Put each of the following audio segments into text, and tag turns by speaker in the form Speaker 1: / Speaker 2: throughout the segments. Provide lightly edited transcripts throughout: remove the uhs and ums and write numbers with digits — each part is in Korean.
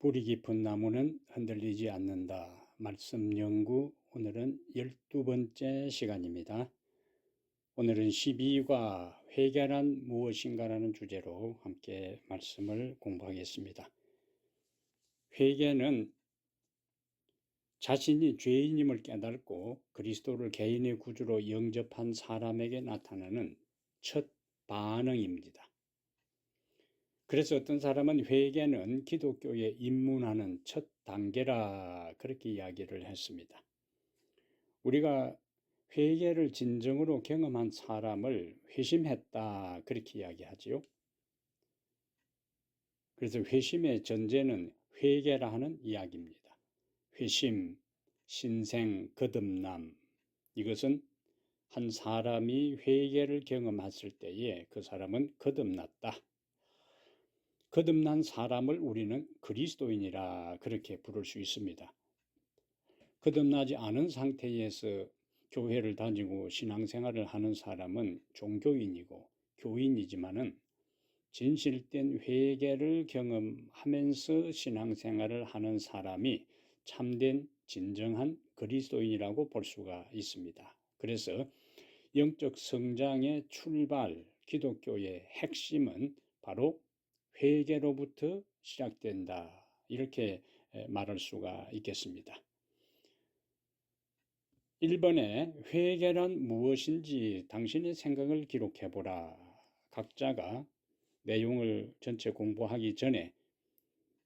Speaker 1: 뿌리 깊은 나무는 흔들리지 않는다. 말씀 연구 오늘은 12번째 시간입니다. 오늘은 12과 회개란 무엇인가라는 주제로 함께 말씀을 공부하겠습니다. 회개는 자신이 죄인임을 깨닫고 그리스도를 개인의 구주로 영접한 사람에게 나타나는 첫 반응입니다. 그래서 어떤 사람은 회개는 기독교에 입문하는 첫 단계라 그렇게 이야기를 했습니다. 우리가 회개를 진정으로 경험한 사람을 회심했다 그렇게 이야기하지요. 그래서 회심의 전제는 회개라 하는 이야기입니다. 회심, 신생, 거듭남, 이것은 한 사람이 회개를 경험했을 때에 그 사람은 거듭났다. 거듭난 사람을 우리는 그리스도인이라 그렇게 부를 수 있습니다. 거듭나지 않은 상태에서 교회를 다니고 신앙생활을 하는 사람은 종교인이고 교인이지만은 진실된 회개를 경험하면서 신앙생활을 하는 사람이 참된 진정한 그리스도인이라고 볼 수가 있습니다. 그래서 영적 성장의 출발, 기독교의 핵심은 바로 회개로부터 시작된다. 이렇게 말할 수가 있겠습니다. 1번에 회개란 무엇인지 당신의 생각을 기록해보라. 각자가 내용을 전체 공부하기 전에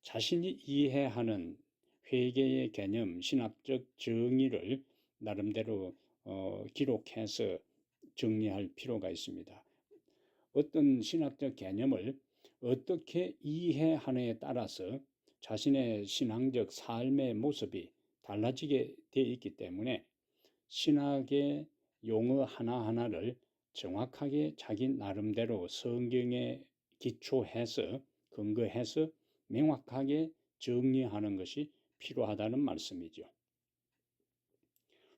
Speaker 1: 자신이 이해하는 회개의 개념, 신학적 정의를 나름대로 기록해서 정리할 필요가 있습니다. 어떤 신학적 개념을 어떻게 이해하느냐에 따라서 자신의 신앙적 삶의 모습이 달라지게 되어 있기 때문에 신학의 용어 하나하나를 정확하게 자기 나름대로 성경에 기초해서 근거해서 명확하게 정리하는 것이 필요하다는 말씀이죠.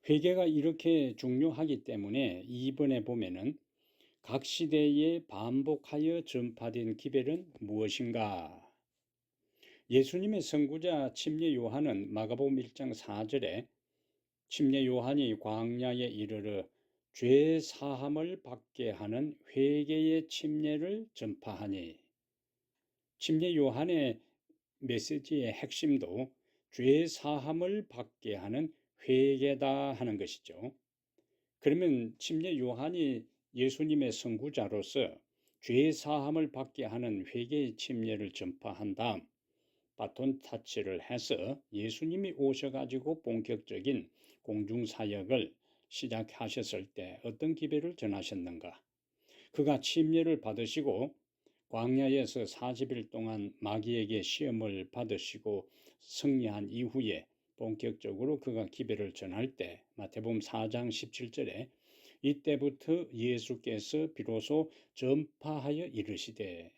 Speaker 1: 회개가 이렇게 중요하기 때문에 2번에 보면은 각 시대에 반복하여 전파된 기별은 무엇인가? 예수님의 선구자 침례 요한은 마가복음 1장 4절에 침례 요한이 광야에 이르러 죄 사함을 받게 하는 회개의 침례를 전파하니, 침례 요한의 메시지의 핵심도 죄 사함을 받게 하는 회개다 하는 것이죠. 그러면 침례 요한이 예수님의 선구자로서 죄 사함을 받게 하는 회개의 침례를 전파한 다음 바톤 타치를 해서 예수님이 오셔가지고 본격적인 공중사역을 시작하셨을 때 어떤 기별을 전하셨는가? 그가 침례를 받으시고 광야에서 40일 동안 마귀에게 시험을 받으시고 승리한 이후에 본격적으로 그가 기별을 전할 때 마태복음 4장 17절에 이때부터 예수께서 비로소 전파하여 이르시되,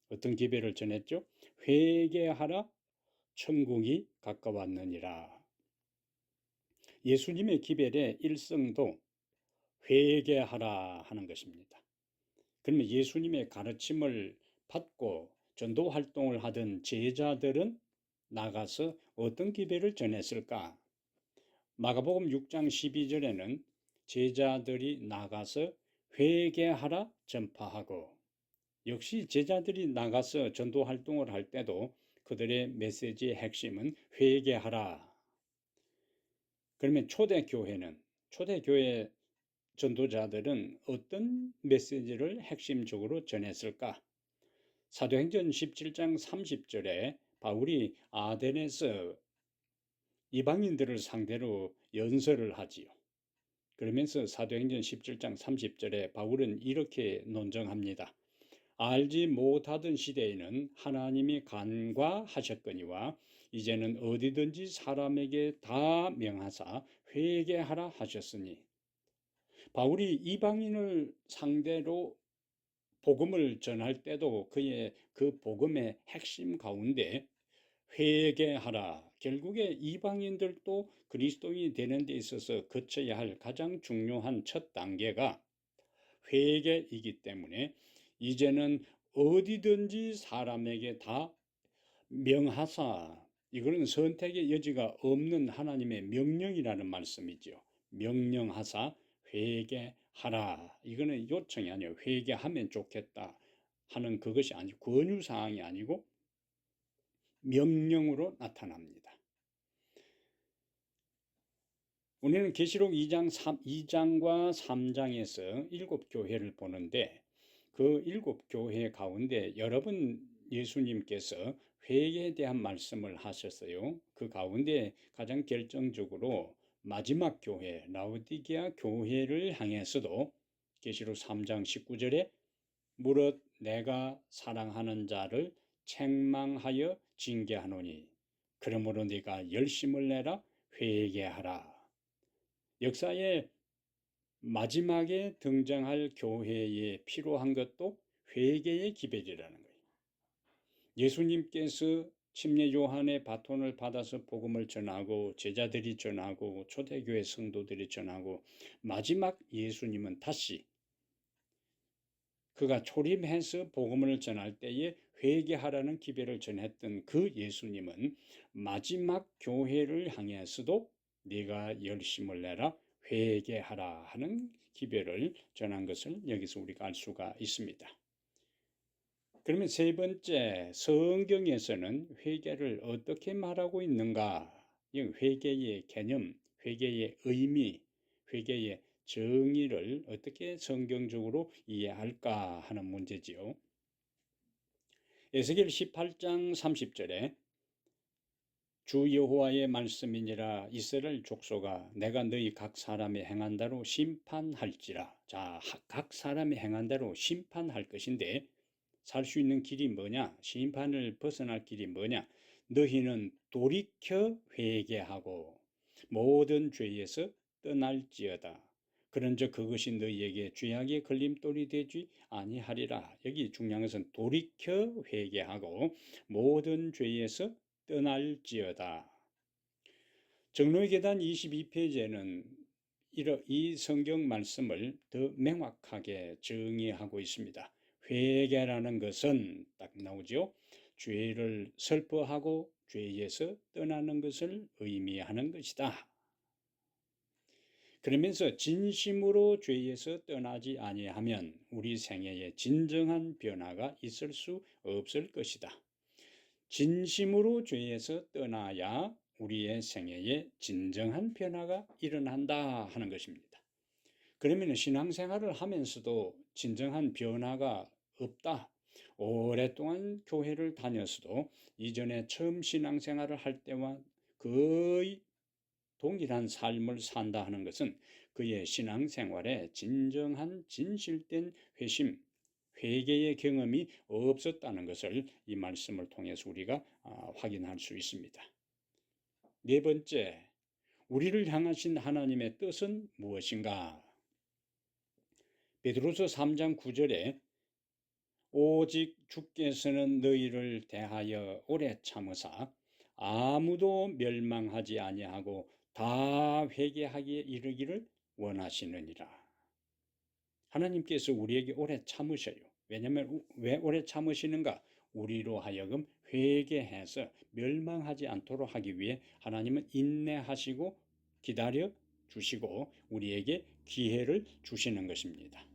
Speaker 1: 어떤 기별을 전했죠? 회개하라, 천국이 가까웠느니라. 예수님의 기별의 일성도 회개하라 하는 것입니다. 그러면 예수님의 가르침을 받고 전도 활동을 하던 제자들은 나가서 어떤 기별을 전했을까? 마가복음 6장 12절에는 제자들이 나가서 회개하라 전파하고, 역시 제자들이 나가서 전도 활동을 할 때도 그들의 메시지의 핵심은 회개하라. 그러면 초대교회 전도자들은 어떤 메시지를 핵심적으로 전했을까? 사도행전 17장 30절에 바울이 아덴에서 이방인들을 상대로 연설을 하지요. 그러면서 사도행전 17장 30절에 바울은 이렇게 논정합니다. 알지 못하던 시대에는 하나님이 간과하셨거니와 이제는 어디든지 사람에게 다 명하사 회개하라 하셨으니, 바울이 이방인을 상대로 복음을 전할 때도 그의 그 복음의 핵심 가운데 회개하라, 결국에 이방인들도 그리스도인이 되는 데 있어서 거쳐야 할 가장 중요한 첫 단계가 회개이기 때문에 이제는 어디든지 사람에게 다 명하사, 이거는 선택의 여지가 없는 하나님의 명령이라는 말씀이죠. 명령하사 회개하라. 이거는 요청이 아니에요. 회개하면 좋겠다 하는 그것이 아니고, 권유사항이 아니고 명령으로 나타납니다. 우리는 계시록 2장과 3장에서 7교회를 보는데, 그 7교회 가운데 여러 번 예수님께서 회개에 대한 말씀을 하셨어요. 그 가운데 가장 결정적으로 마지막 교회, 라오디게아 교회를 향해서도 계시록 3장 19절에 무릇 내가 사랑하는 자를 책망하여 징계하노니 그러므로 네가 열심을 내라 회개하라. 역사의 마지막에 등장할 교회에 필요한 것도 회개의 기별이라는 거예요. 예수님께서 침례 요한의 바톤을 받아서 복음을 전하고 제자들이 전하고 초대교회 성도들이 전하고 마지막 예수님은 다시 그가 초림해서 복음을 전할 때에 회개하라는 기별을 전했던 그 예수님은 마지막 교회를 향해서도 네가 열심을 내라 회개하라 하는 기별을 전한 것을 여기서 우리가 알 수가 있습니다. 그러면 세 번째, 성경에서는 회개를 어떻게 말하고 있는가? 회개의 개념, 회개의 의미, 회개의 정의를 어떻게 성경적으로 이해할까 하는 문제지요. 에스겔 18장 30절에 주 여호와의 말씀이니라 이스라엘 족속아 내가 너희 각 사람이 행한 대로 심판할지라. 자, 각 사람이 행한 대로 심판할 것인데 살 수 있는 길이 뭐냐? 심판을 벗어날 길이 뭐냐? 너희는 돌이켜 회개하고 모든 죄에서 떠날지어다. 그런즉 그것이 너희에게 죄악의 걸림돌이 되지 아니하리라. 여기 중요한 것은 돌이켜 회개하고 모든 죄에서 떠날지어다. 정로의 계단 22페이지에는 이 성경 말씀을 더 명확하게 정의하고 있습니다. 회개라는 것은 딱 나오죠. 죄를 설포하고 죄에서 떠나는 것을 의미하는 것이다. 그러면서 진심으로 죄에서 떠나지 아니하면 우리 생애에 진정한 변화가 있을 수 없을 것이다. 진심으로 죄에서 떠나야 우리의 생애에 진정한 변화가 일어난다 하는 것입니다. 그러면 신앙생활을 하면서도 진정한 변화가 없다. 오랫동안 교회를 다녔어도 이전에 처음 신앙생활을 할 때와 거의 동일한 삶을 산다 하는 것은 그의 신앙생활에 진정한 진실된 회심, 회개의 경험이 없었다는 것을 이 말씀을 통해서 우리가 확인할 수 있습니다. 네 번째, 우리를 향하신 하나님의 뜻은 무엇인가? 베드로서 3장 9절에 오직 주께서는 너희를 대하여 오래 참으사 아무도 멸망하지 아니하고 다 회개하기에 이르기를 원하시느니라. 하나님께서 우리에게 오래 참으셔요. 왜냐하면 왜 오래 참으시는가? 우리로 하여금 회개해서 멸망하지 않도록 하기 위해 하나님은 인내하시고 기다려 주시고 우리에게 기회를 주시는 것입니다.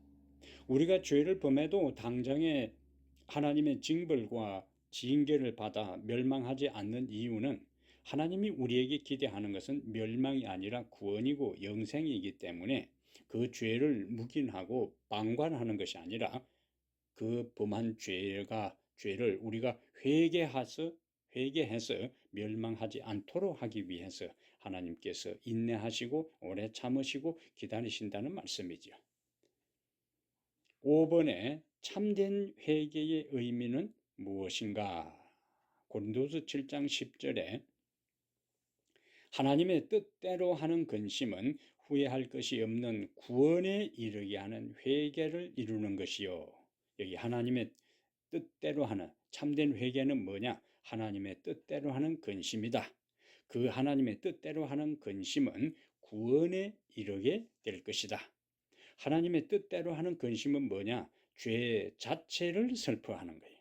Speaker 1: 우리가 죄를 범해도 당장에 하나님의 징벌과 징계를 받아 멸망하지 않는 이유는 하나님이 우리에게 기대하는 것은 멸망이 아니라 구원이고 영생이기 때문에 그 죄를 묵인하고 방관하는 것이 아니라 그 범한 죄를 우리가 회개해서 멸망하지 않도록 하기 위해서 하나님께서 인내하시고 오래 참으시고 기다리신다는 말씀이죠. 5번에 참된 회개의 의미는 무엇인가? 고린도서 7장 10절에 하나님의 뜻대로 하는 근심은 후회할 것이 없는 구원에 이르게 하는 회개를 이루는 것이요. 여기 하나님의 뜻대로 하는 참된 회개는 뭐냐? 하나님의 뜻대로 하는 근심이다. 그 하나님의 뜻대로 하는 근심은 구원에 이르게 될 것이다. 하나님의 뜻대로 하는 근심은 뭐냐? 죄 자체를 슬퍼하는 거예요.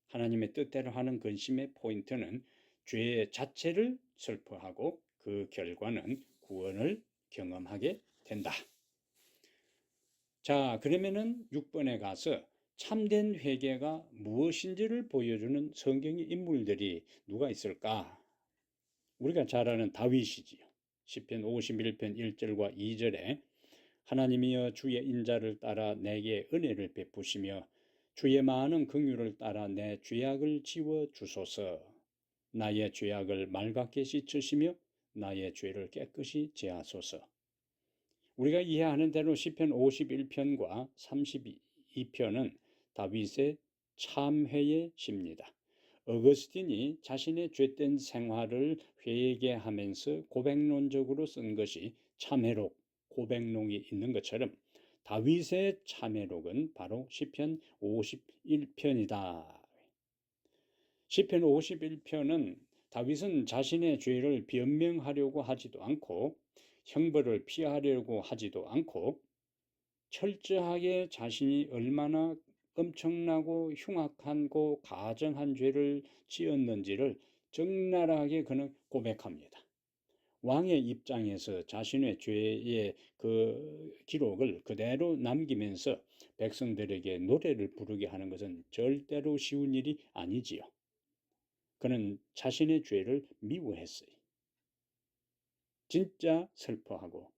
Speaker 1: 하나님의 뜻대로 하는 근심의 포인트는 죄 자체를 슬퍼하고 그 결과는 구원을 경험하게 된다. 자, 그러면은 6번에 가서 참된 회개가 무엇인지를 보여주는 성경의 인물들이 누가 있을까? 우리가 잘 아는 다윗이지요. 시편 51편 1절과 2절에 하나님이여 주의 인자를 따라 내게 은혜를 베푸시며 주의 많은 긍휼을 따라 내 죄악을 지워 주소서. 나의 죄악을 맑게 씻으시며 나의 죄를 깨끗이 제하소서. 우리가 이해하는 대로 시편 51편과 32편은 다윗의 참회의 시입니다. 어거스틴이 자신의 죄된 생활을 회개하면서 고백론적으로 쓴 것이 참회록, 고백록이 있는 것처럼 다윗의 참회록은 바로 시편 51편이다. 시편 51편은 다윗은 자신의 죄를 변명하려고 하지도 않고 형벌을 피하려고 하지도 않고 철저하게 자신이 얼마나 엄청나고 흉악하고 가증한 죄를 지었는지를 적나라하게 그는 고백합니다. 왕의 입장에서 자신의 죄의 그 기록을 그대로 남기면서 백성들에게 노래를 부르게 하는 것은 절대로 쉬운 일이 아니지요. 그는 자신의 죄를 미워했어요. 진짜 슬퍼하고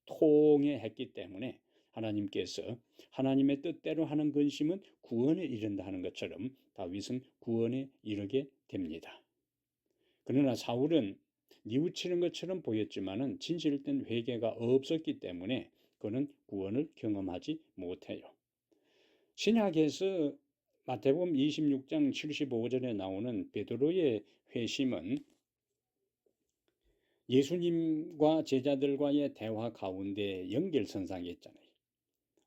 Speaker 1: 통회했기 때문에 하나님께서 하나님의 뜻대로 하는 근심은 구원에 이른다 하는 것처럼 다윗은 구원에 이르게 됩니다. 그러나 사울은 뉘우치는 것처럼 보였지만은 진실된 회개가 없었기 때문에 그는 구원을 경험하지 못해요. 신약에서 마태복음 26장 75절에 나오는 베드로의 회심은 예수님과 제자들과의 대화 가운데 연결선상에 있잖아요.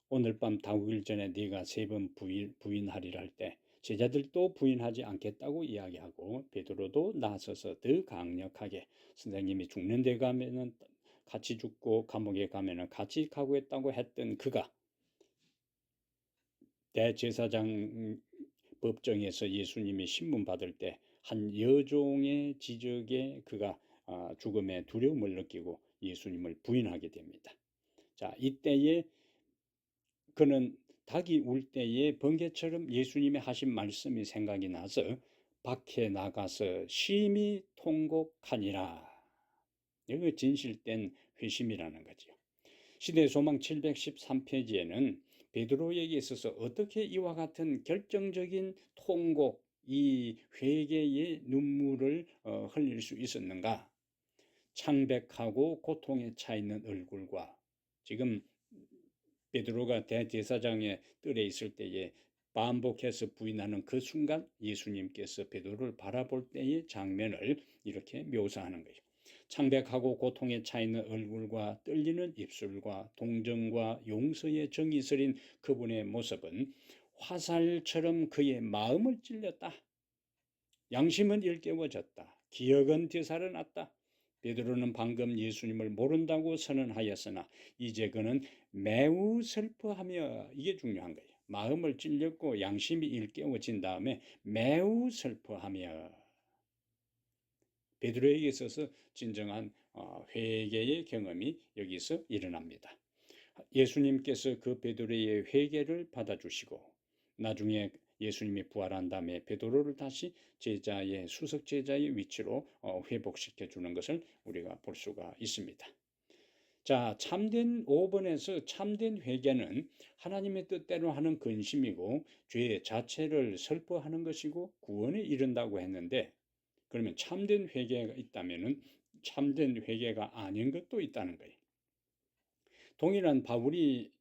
Speaker 1: 오늘 밤 다오기 전에 네가 3번 부인하리라 할 때 제자들도 부인하지 않겠다고 이야기하고 베드로도 나서서 더 강력하게 선생님이 죽는 데 가면은 같이 죽고 감옥에 가면은 같이 가겠다고 했던 그가 대제사장 법정에서 예수님이 신문 받을 때 한 여종의 지적에 그가 죽음의 두려움을 느끼고 예수님을 부인하게 됩니다. 자, 이때에 그는 닭이 울 때에 번개처럼 예수님의 하신 말씀이 생각이 나서 밖에 나가서 심히 통곡하니라. 여기 진실된 회심이라는 거죠. 시대소망 713페이지에는 베드로에게 있어서 어떻게 이와 같은 결정적인 통곡, 이 회개의 눈물을 흘릴 수 있었는가? 창백하고 고통에 차 있는 얼굴과 지금 베드로가 대제사장의 뜰에 있을 때에 반복해서 부인하는 그 순간 예수님께서 베드로를 바라볼 때의 장면을 이렇게 묘사하는 거예요. 창백하고 고통에 차 있는 얼굴과 떨리는 입술과 동정과 용서의 정이 서린 그분의 모습은 화살처럼 그의 마음을 찔렸다. 양심은 일깨워졌다. 기억은 되살아났다. 베드로는 방금 예수님을 모른다고 선언하였으나 이제 그는 매우 슬퍼하며, 이게 중요한 거예요. 마음을 찔렸고 양심이 일깨워진 다음에 매우 슬퍼하며, 베드로에게 있어서 진정한 회개의 경험이 여기서 일어납니다. 예수님께서 그 베드로의 회개를 받아주시고 나중에 예수님이 부활한 다음에 베드로를 다시 제자의 수석 제자의 위치로 회복시켜 주는 것을 우리가 볼 수가 있습니다. 자, 참된 5번에서 참된 회개는 하나님의 뜻대로 하는 근심이고 죄 자체를 슬퍼하는 것이고 구원에 이른다고 했는데, 그러면 참된 회개가 있다면은 참된 회개가 아닌 것도 있다는 거예요. 동일한 바울이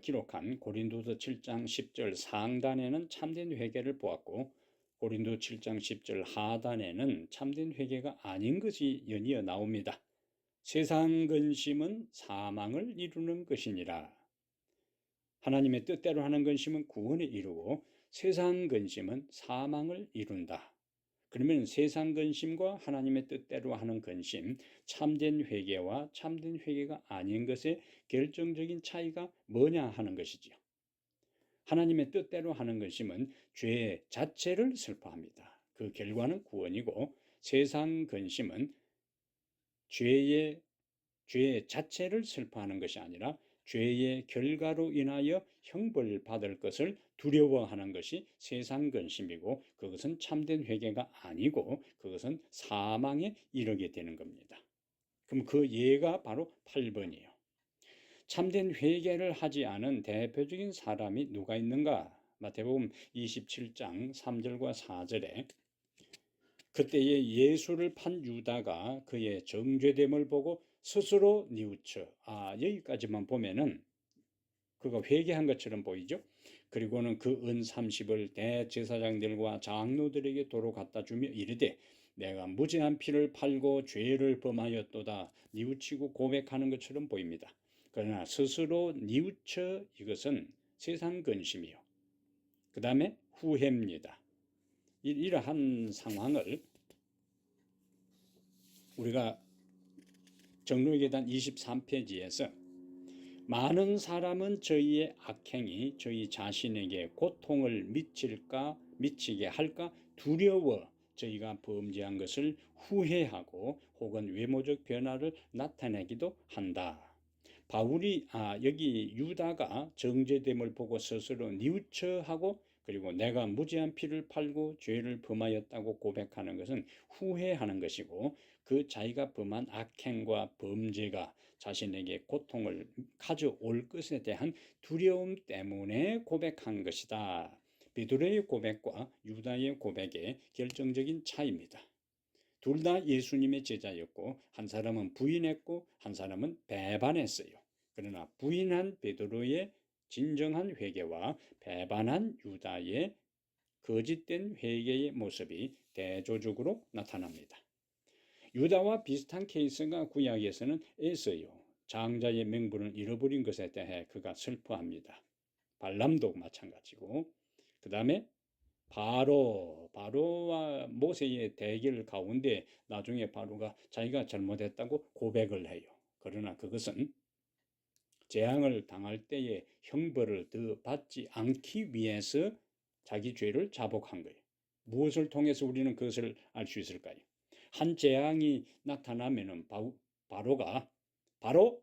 Speaker 1: 기록한 고린도서 7장 10절 상단에는 참된 회개를 보았고 고린도 7장 10절 하단에는 참된 회개가 아닌 것이 연이어 나옵니다. 세상 근심은 사망을 이루는 것이니라. 하나님의 뜻대로 하는 근심은 구원에 이루고 세상 근심은 사망을 이룬다. 그러면 세상 근심과 하나님의 뜻대로 하는 근심, 참된 회개와 참된 회개가 아닌 것의 결정적인 차이가 뭐냐 하는 것이지요. 하나님의 뜻대로 하는 것임은 죄 자체를 슬퍼합니다. 그 결과는 구원이고, 세상 근심은 죄 자체를 슬퍼하는 것이 아니라 죄의 결과로 인하여 형벌 받을 것을 두려워하는 것이 세상 근심이고, 그것은 참된 회개가 아니고 그것은 사망에 이르게 되는 겁니다. 그럼 그 예가 바로 8번이에요. 참된 회개를 하지 않은 대표적인 사람이 누가 있는가? 마태복음 27장 3절과 4절에 그때에 예수를 판 유다가 그의 정죄됨을 보고 스스로 뉘우쳐, 여기까지만 보면은 그가 회개한 것처럼 보이죠. 그리고는 그 은 30을 대제사장들과 장로들에게 도로 갖다 주며 이르되 내가 무죄한 피를 팔고 죄를 범하였도다 뉘우치고 고백하는 것처럼 보입니다. 그러나 스스로 뉘우쳐, 이것은 세상 근심이요. 그 다음에 후회입니다. 이러한 상황을 우리가 정로의 계단 23페이지에서 많은 사람은 저희의 악행이 저희 자신에게 고통을 미치게 할까 두려워 저희가 범죄한 것을 후회하고 혹은 외모적 변화를 나타내기도 한다. 바울이 여기 유다가 정죄됨을 보고 스스로 뉘우쳐하고 그리고 내가 무죄한 피를 팔고 죄를 범하였다고 고백하는 것은 후회하는 것이고, 그 자기가 범한 악행과 범죄가 자신에게 고통을 가져올 것에 대한 두려움 때문에 고백한 것이다. 베드로의 고백과 유다의 고백의 결정적인 차이입니다. 둘 다 예수님의 제자였고 한 사람은 부인했고 한 사람은 배반했어요. 그러나 부인한 베드로의 진정한 회개와 배반한 유다의 거짓된 회개의 모습이 대조적으로 나타납니다. 유다와 비슷한 케이스가 구약에서는 에서요. 장자의 명분을 잃어버린 것에 대해 그가 슬퍼합니다. 발람도 마찬가지고, 그 다음에 바로와 모세의 대결 가운데 나중에 바로가 자기가 잘못했다고 고백을 해요. 그러나 그것은 재앙을 당할 때에 형벌을 더 받지 않기 위해서 자기 죄를 자복한 거예요. 무엇을 통해서 우리는 그것을 알 수 있을까요? 한 재앙이 나타나면은 바로가 바로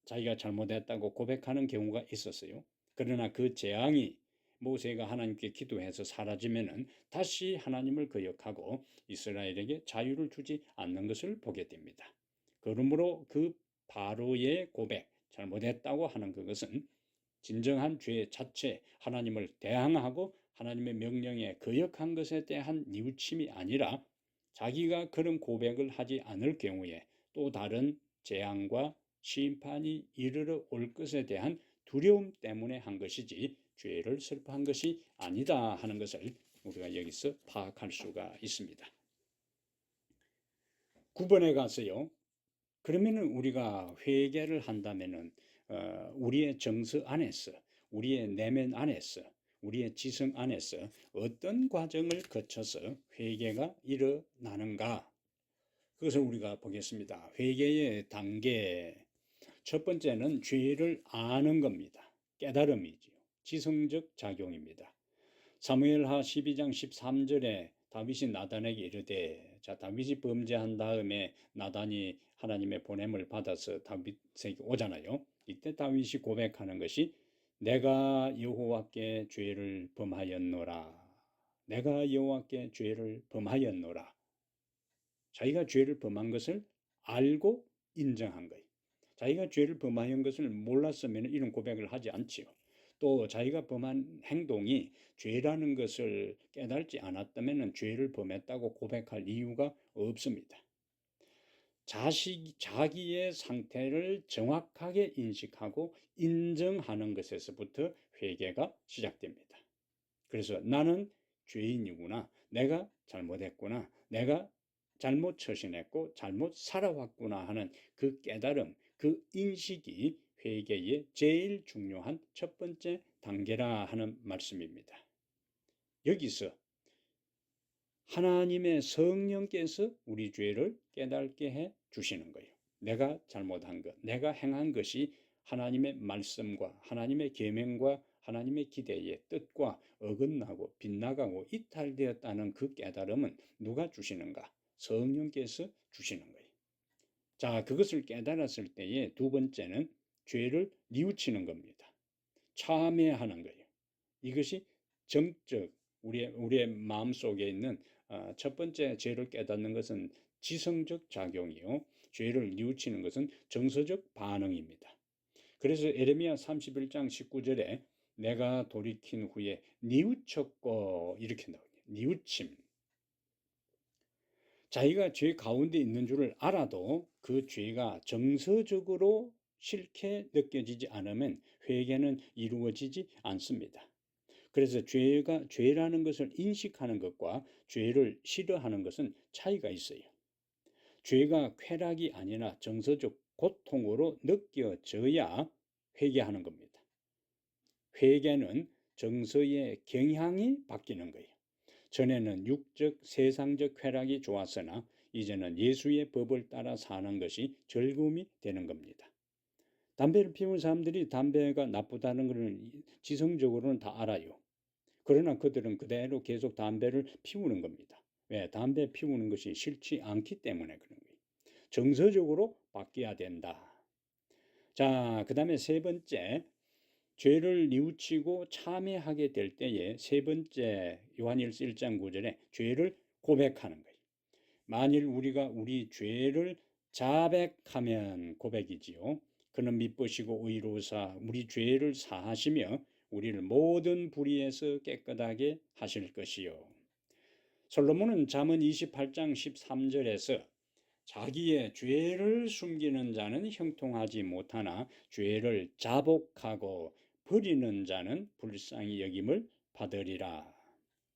Speaker 1: 자기가 잘못했다고 고백하는 경우가 있었어요. 그러나 그 재앙이 모세가 하나님께 기도해서 사라지면은 다시 하나님을 거역하고 이스라엘에게 자유를 주지 않는 것을 보게 됩니다. 그러므로 그 바로의 고백, 잘못했다고 하는 그것은 진정한 죄 자체, 하나님을 대항하고 하나님의 명령에 거역한 것에 대한 뉘우침이 아니라 자기가 그런 고백을 하지 않을 경우에 또 다른 재앙과 심판이 이르러 올 것에 대한 두려움 때문에 한 것이지 죄를 슬퍼한 것이 아니다 하는 것을 우리가 여기서 파악할 수가 있습니다. 9번에 가서요. 그러면은 우리가 회개를 한다면은 우리의 정서 안에서, 우리의 내면 안에서, 우리의 지성 안에서 어떤 과정을 거쳐서 회개가 일어나는가? 그것을 우리가 보겠습니다. 회개의 단계, 첫 번째는 죄를 아는 겁니다. 깨달음이지요. 지성적 작용입니다. 사무엘하 12장 13절에 다윗이 나단에게 이르되, 다윗이 범죄한 다음에 나단이 하나님의 보냄을 받아서 다윗에게 오잖아요. 이때 다윗이 고백하는 것이 내가 여호와께 죄를 범하였노라. 내가 여호와께 죄를 범하였노라. 자기가 죄를 범한 것을 알고 인정한 거예요. 자기가 죄를 범한 것을 몰랐으면 이런 고백을 하지 않지요. 또 자기가 범한 행동이 죄라는 것을 깨달지 않았다면 죄를 범했다고 고백할 이유가 없습니다. 자기의 상태를 정확하게 인식하고 인정하는 것에서부터 회개가 시작됩니다. 그래서 나는 죄인이구나, 내가 잘못했구나, 내가 잘못 처신했고 잘못 살아왔구나 하는 그 깨달음, 그 인식이 회개의 제일 중요한 첫 번째 단계라 하는 말씀입니다. 여기서 하나님의 성령께서 우리 죄를 깨닫게 해 주시는 거예요. 내가 잘못한 것, 내가 행한 것이 하나님의 말씀과 하나님의 계명과 하나님의 기대의 뜻과 어긋나고 빗나가고 이탈되었다는 그 깨달음은 누가 주시는가? 성령께서 주시는 거예요. 자, 그것을 깨달았을 때에 두 번째는 죄를 뉘우치는 겁니다. 참회하는 거예요. 이것이 정적, 우리의 마음속에 있는 첫 번째 죄를 깨닫는 것은 지성적 작용이요. 죄를 뉘우치는 것은 정서적 반응입니다. 그래서 에레미야 31장 19절에 내가 돌이킨 후에 뉘우쳤고 이렇게 나오네요. 뉘우침. 자기가 죄 가운데 있는 줄을 알아도 그 죄가 정서적으로 싫게 느껴지지 않으면 회개는 이루어지지 않습니다. 그래서 죄라는 것을 인식하는 것과 죄를 싫어하는 것은 차이가 있어요. 죄가 쾌락이 아니라 정서적 고통으로 느껴져야 회개하는 겁니다. 회개는 정서의 경향이 바뀌는 거예요. 전에는 육적, 세상적 쾌락이 좋았으나 이제는 예수의 법을 따라 사는 것이 즐거움이 되는 겁니다. 담배를 피우는 사람들이 담배가 나쁘다는 것을 지성적으로는 다 알아요. 그러나 그들은 그대로 계속 담배를 피우는 겁니다. 왜? 담배 피우는 것이 싫지 않기 때문에 그런 거예요. 정서적으로 바뀌어야 된다. 자, 그 다음에 세 번째, 죄를 뉘우치고 참회하게 될 때에 세 번째 요한일서 1장 9절에 죄를 고백하는 거예요. 만일 우리가 우리 죄를 자백하면 고백이지요. 그는 미쁘시고 의로우사 우리 죄를 사하시며 우리를 모든 불의에서 깨끗하게 하실 것이요. 솔로몬은 잠언 28장 13절에서 자기의 죄를 숨기는 자는 형통하지 못하나 죄를 자복하고 버리는 자는 불쌍히 여김을 받으리라.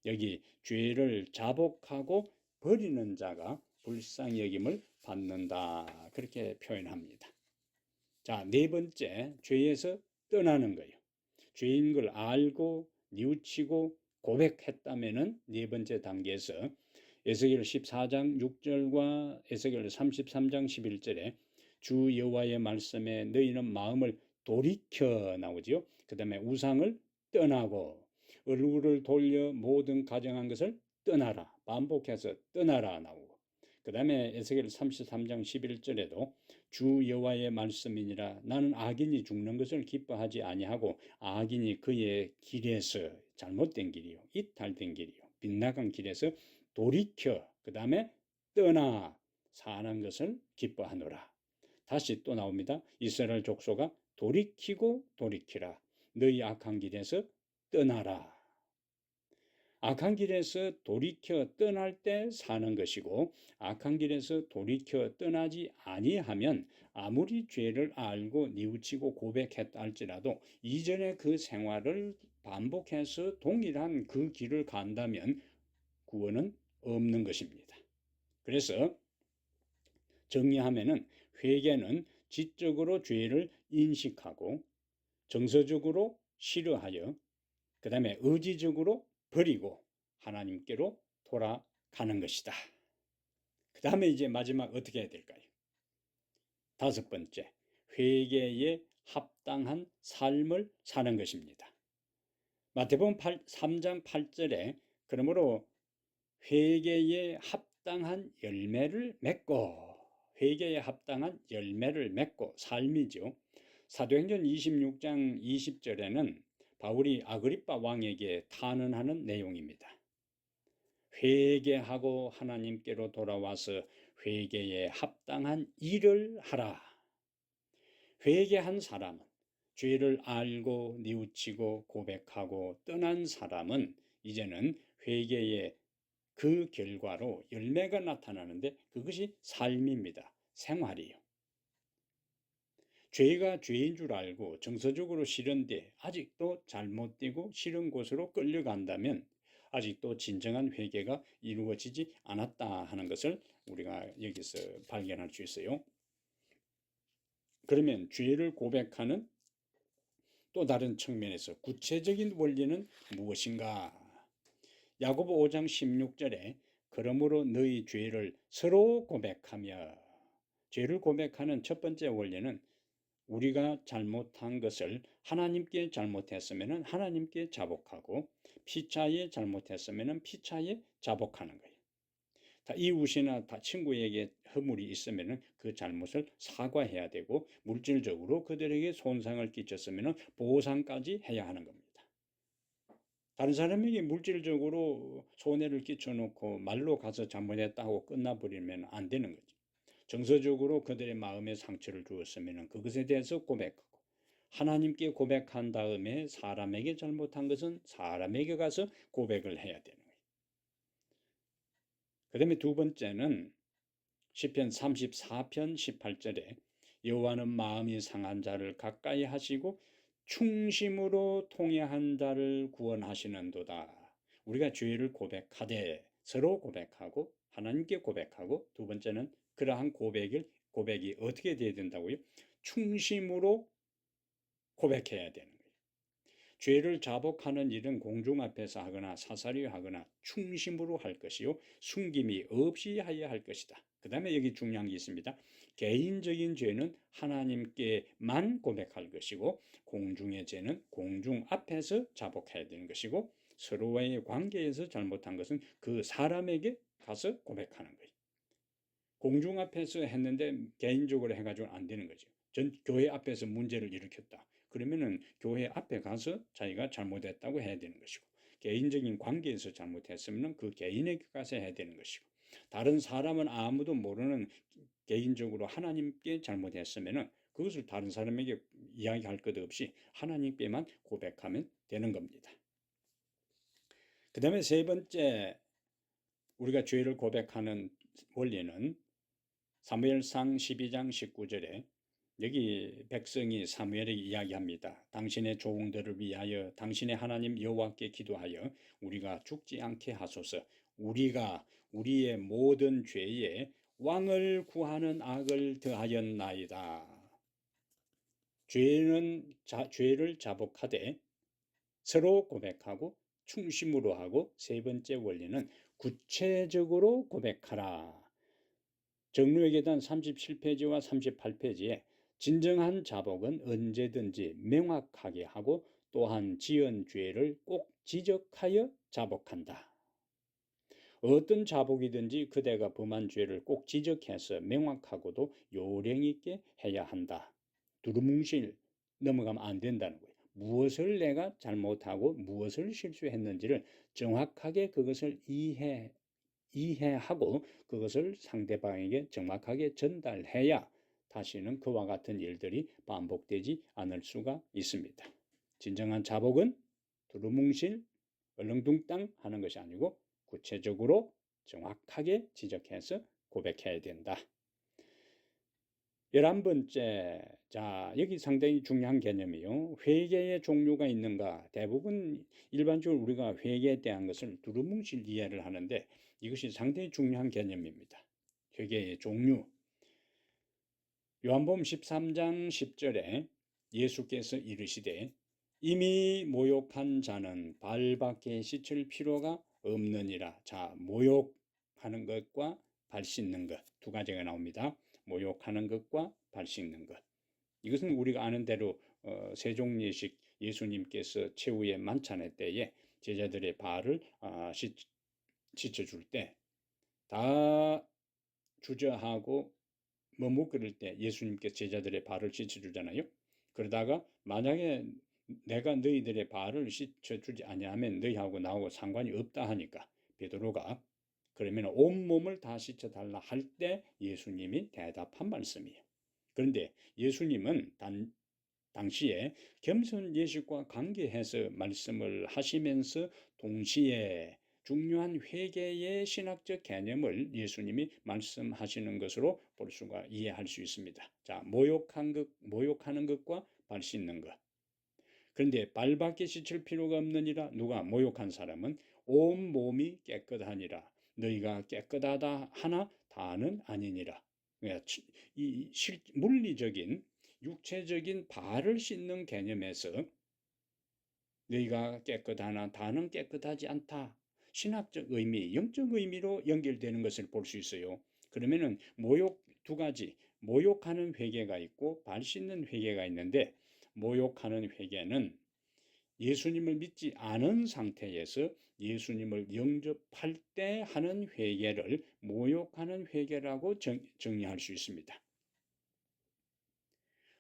Speaker 1: 여기 죄를 자복하고 버리는 자가 불쌍히 여김을 받는다. 그렇게 표현합니다. 자, 네 번째, 죄에서 떠나는 거예요. 죄인 걸 알고 뉘우치고 고백했다면은 네 번째 단계에서 에스겔 14장 6절과 에스겔 33장 11절에 주 여호와의 말씀에 너희는 마음을 돌이켜 나오지요. 그 다음에 우상을 떠나고 얼굴을 돌려 모든 가정한 것을 떠나라. 반복해서 떠나라 나오고 그 다음에 에스겔 33장 11절에도 주 여호와의 말씀이니라 나는 악인이 죽는 것을 기뻐하지 아니하고 악인이 그의 길에서 잘못된 길이요 이탈된 길이요 빗나간 길에서 돌이켜 그 다음에 떠나 사는 것을 기뻐하노라. 다시 또 나옵니다. 이스라엘 족속아 돌이키고 돌이키라. 너희 악한 길에서 떠나라. 악한 길에서 돌이켜 떠날 때 사는 것이고 악한 길에서 돌이켜 떠나지 아니하면 아무리 죄를 알고 뉘우치고 고백했다 할지라도 이전의 그 생활을 반복해서 동일한 그 길을 간다면 구원은 없는 것입니다. 그래서 정리하면은 회개는 지적으로 죄를 인식하고 정서적으로 싫어하여 그 다음에 의지적으로 버리고 하나님께로 돌아가는 것이다. 그 다음에 이제 마지막 어떻게 해야 될까요? 다섯 번째, 회개에 합당한 삶을 사는 것입니다. 마태복음 3장 8절에 그러므로 회개에 합당한 열매를 맺고 회개에 합당한 열매를 맺고 삶이죠. 사도행전 26장 20절에는 바울이 아그리빠 왕에게 탄원하는 내용입니다. 회개하고 하나님께로 돌아와서 회개에 합당한 일을 하라. 회개한 사람은 죄를 알고 뉘우치고 고백하고 떠난 사람은 이제는 회개의 그 결과로 열매가 나타나는데 그것이 삶입니다. 생활이요. 죄가 죄인 줄 알고 정서적으로 싫은데 아직도 잘못되고 싫은 곳으로 끌려간다면 아직도 진정한 회개가 이루어지지 않았다 하는 것을 우리가 여기서 발견할 수 있어요. 그러면 죄를 고백하는 또 다른 측면에서 구체적인 원리는 무엇인가? 야고보 5장 16절에 그러므로 너희 죄를 서로 고백하며 죄를 고백하는 첫 번째 원리는 우리가 잘못한 것을 하나님께 잘못했으면 하나님께 자복하고 피차에 잘못했으면 피차에 자복하는 거예요. 다 이웃이나 다 친구에게 허물이 있으면 그 잘못을 사과해야 되고 물질적으로 그들에게 손상을 끼쳤으면 보상까지 해야 하는 겁니다. 다른 사람에게 물질적으로 손해를 끼쳐놓고 말로 가서 잘못했다고 끝나버리면 안 되는 거죠. 정서적으로 그들의 마음에 상처를 주었으면 그것에 대해서 고백하고 하나님께 고백한 다음에 사람에게 잘못한 것은 사람에게 가서 고백을 해야 되는 거예요. 그 다음에 두 번째는 시편 34편 18절에 여호와는 마음이 상한 자를 가까이 하시고 충심으로 통회한 자를 구원하시는도다. 우리가 죄를 고백하되 서로 고백하고 하나님께 고백하고 두 번째는 그러한 고백이 어떻게 돼야 된다고요? 충심으로 고백해야 되는 거예요. 죄를 자복하는 일은 공중 앞에서 하거나 사사리 하거나 충심으로 할 것이요 숨김이 없이 하여야 할 것이다. 그 다음에 여기 중요한 게 있습니다. 개인적인 죄는 하나님께만 고백할 것이고 공중의 죄는 공중 앞에서 자복해야 되는 것이고 서로의 관계에서 잘못한 것은 그 사람에게 가서 고백하는 거예요. 공중 앞에서 했는데 개인적으로 해가지고 안 되는 거죠. 전 교회 앞에서 문제를 일으켰다. 그러면은 교회 앞에 가서 자기가 잘못했다고 해야 되는 것이고 개인적인 관계에서 잘못했으면 그 개인에게 가서 해야 되는 것이고 다른 사람은 아무도 모르는 개인적으로 하나님께 잘못했으면 그것을 다른 사람에게 이야기할 것 없이 하나님께만 고백하면 되는 겁니다. 그 다음에 세 번째 우리가 죄를 고백하는 원리는 사무엘상 12장 19절에 여기 백성이 사무엘에게 이야기합니다. 당신의 종들을 위하여 당신의 하나님 여호와께 기도하여 우리가 죽지 않게 하소서. 우리가 우리의 모든 죄에 왕을 구하는 악을 더하였나이다. 죄를 자복하되 서로 고백하고 충심으로 하고 세 번째 원리는 구체적으로 고백하라. 정로의 계단 37페이지와 38페이지에 진정한 자복은 언제든지 명확하게 하고 또한 지은 죄를 꼭 지적하여 자복한다. 어떤 자복이든지 그대가 범한 죄를 꼭 지적해서 명확하고도 요령 있게 해야 한다. 두루뭉실 넘어가면 안 된다는 거예요. 무엇을 내가 잘못하고 무엇을 실수했는지를 정확하게 그것을 이해하고 그것을 상대방에게 정확하게 전달해야 다시는 그와 같은 일들이 반복되지 않을 수가 있습니다. 진정한 자복은 두루뭉실 얼렁뚱땅 하는 것이 아니고 구체적으로 정확하게 지적해서 고백해야 된다. 11번째, 자, 여기 상당히 중요한 개념이요. 회개의 종류가 있는가? 대부분 일반적으로 우리가 회개에 대한 것을 두루뭉실 이해를 하는데 이것이 상당히 중요한 개념입니다. 회개의 종류. 요한복음 13장 10절에 예수께서 이르시되 이미 모욕한 자는 발밖에 씻을 필요가 없느니라. 자, 모욕하는 것과 발 씻는 것 두 가지가 나옵니다. 모욕하는 것과 발 씻는 것. 이것은 우리가 아는 대로 세종예식 예수님께서 최후의 만찬의 때에 제자들의 발을 씻어줄 때 다 주저하고 머뭇거릴 때 예수님께서 제자들의 발을 씻어주잖아요. 그러다가 만약에 내가 너희들의 발을 씻어주지 아니하면 너희하고 나하고 상관이 없다 하니까 베드로가 그러면 온몸을 다 씻어달라 할 때 예수님이 대답한 말씀이에요. 그런데 예수님은 당시에 겸손 예식과 관계해서 말씀을 하시면서 동시에 중요한 회개의 신학적 개념을 예수님이 말씀하시는 것으로 볼 수가 이해할 수 있습니다. 자, 모욕하는 것과 발 씻는 것. 그런데 발밖에 씻을 필요가 없느니라. 누가 모욕한 사람은 온 몸이 깨끗하니라. 너희가 깨끗하다 하나 다는 아니니라. 이 물리적인 육체적인 발을 씻는 개념에서 너희가 깨끗하나 다는 깨끗하지 않다. 신학적 의미, 영적 의미로 연결되는 것을 볼 수 있어요. 그러면은 모욕 두 가지, 모욕하는 회개가 있고 발 씻는 회개가 있는데, 모욕하는 회개는 예수님을 믿지 않은 상태에서 예수님을 영접할 때 하는 회개를 모욕하는 회개라고 정의할 수 있습니다.